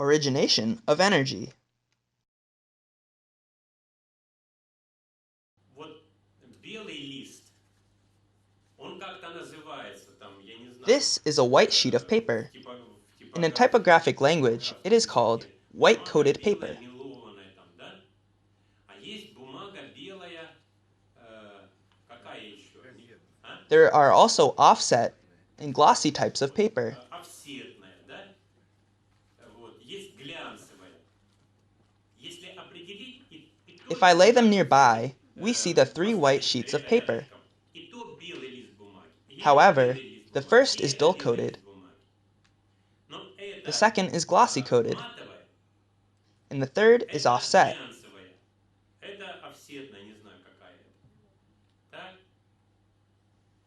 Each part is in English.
origination of energy. This is a white sheet of paper. In a typographic language, it is called white-coated paper. There are also offset and glossy types of paper. If I lay them nearby, we see the three white sheets of paper. However, the first is dull-coated, the second is glossy-coated, and the third is offset.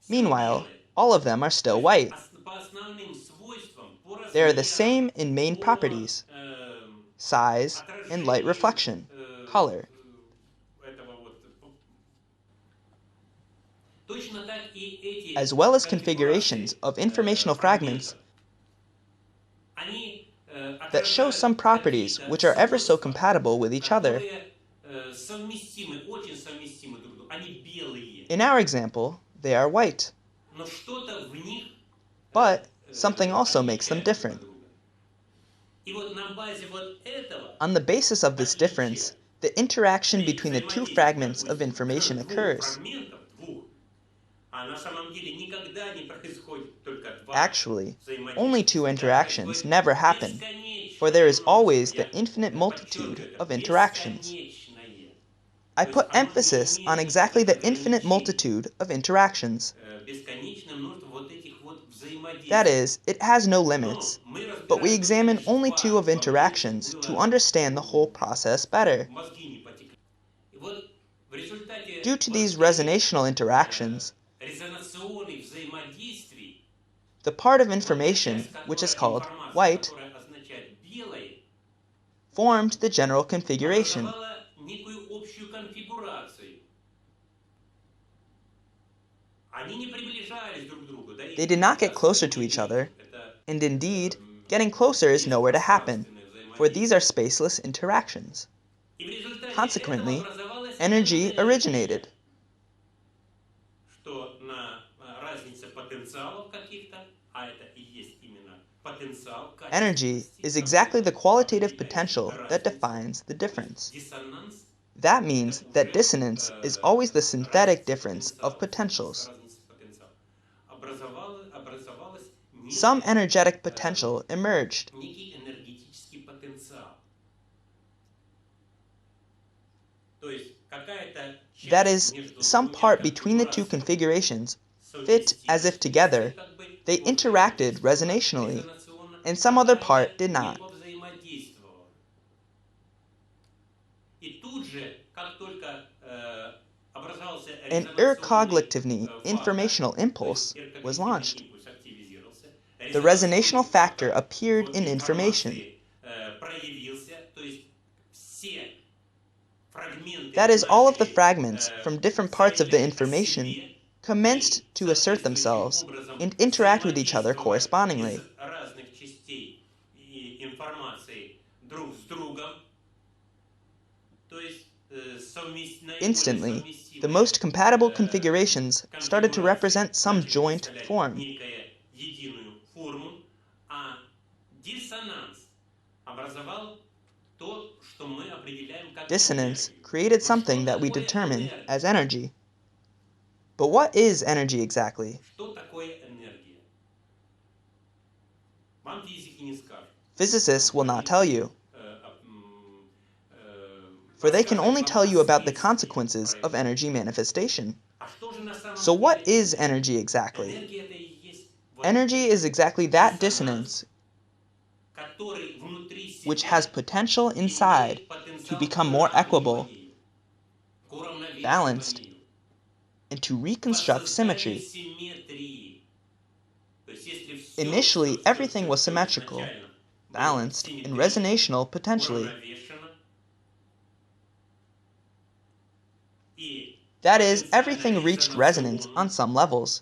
Meanwhile, all of them are still white. They are the same in main properties: size and light reflection, color. As well as configurations of informational fragments that show some properties which are ever so compatible with each other. In our example, they are white. But something also makes them different. On the basis of this difference, the interaction between the two fragments of information occurs. Actually, only two interactions never happen, for there is always the infinite multitude of interactions. I put emphasis on exactly the infinite multitude of interactions. That is, it has no limits, but we examine only two of interactions to understand the whole process better. Due to these resonational interactions, the part of information, which is called white, formed the general configuration. They did not get closer to each other, and indeed, getting closer is nowhere to happen, for these are spaceless interactions. Consequently, energy originated. Energy is exactly the qualitative potential that defines the difference. That means that dissonance is always the synthetic difference of potentials. Some energetic potential emerged. That is, some part between the two configurations fit as if together, they interacted resonationally, and some other part did not. An irrcognitiveness informational impulse was launched. The resonational factor appeared in information. That is, all of the fragments from different parts of the information commenced to assert themselves and interact with each other correspondingly. Instantly, the most compatible configurations started to represent some joint form. Dissonance created something that we determine as energy. But what is energy exactly? Physicists will not tell you, for they can only tell you about the consequences of energy manifestation. So what is energy exactly? Energy is exactly that dissonance which has potential inside to become more equable, balanced, and to reconstruct symmetry. Initially, everything was symmetrical, balanced, and resonational potentially. That is, everything reached resonance on some levels.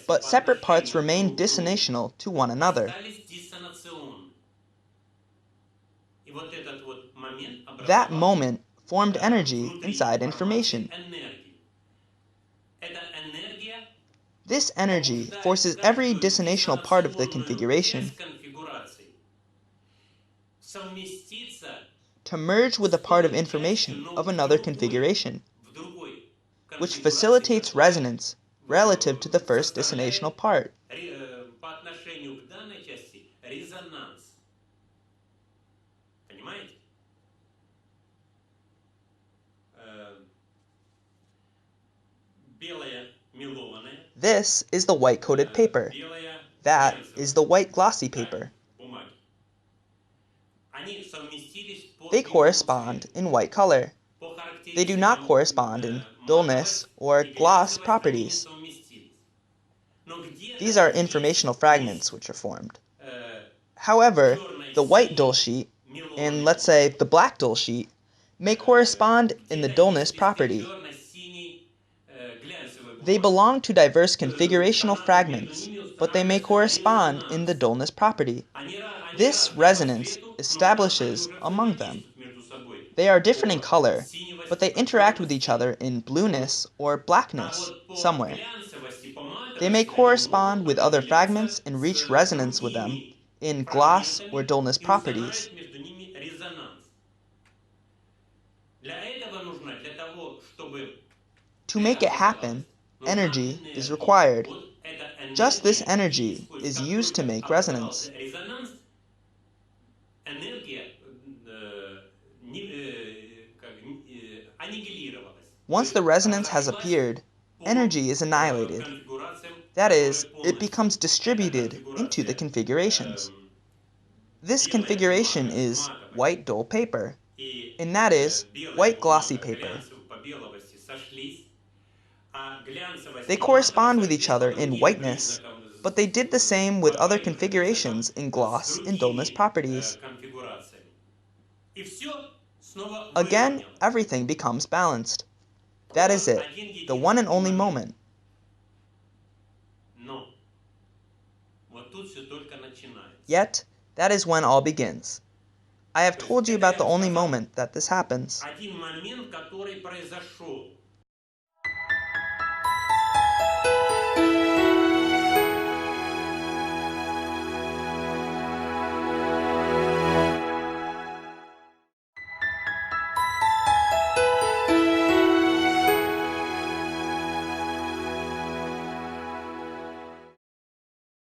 but separate parts remain dissonational to one another. That moment formed energy inside information. This energy forces every dissonational part of the configuration to merge with a part of information of another configuration, which facilitates resonance relative to the first dissonational part. По отношению к данной части резонанс. Понимаете? Белая мелованная. This is the white-coated paper. That is the white glossy paper. They correspond in white color. They do not correspond in dullness or gloss properties. These are informational fragments which are formed. However, the white dull sheet and, let's say, the black dull sheet may correspond in the dullness property. They belong to diverse configurational fragments, but they may correspond in the dullness property. This resonance establishes among them. They are different in color, but they interact with each other in blueness or blackness somewhere. They may correspond with other fragments and reach resonance with them in gloss or dullness properties. To make it happen, energy is required. Just this energy is used to make resonance. Once the resonance has appeared, energy is annihilated. That is, it becomes distributed into the configurations. This configuration is white dull paper, and that is white glossy paper. They correspond with each other in whiteness, but they did the same with other configurations in gloss and dullness properties. Again, everything becomes balanced. That is it, the one and only moment. Yet, that is when all begins. I have told you about the only moment that this happens.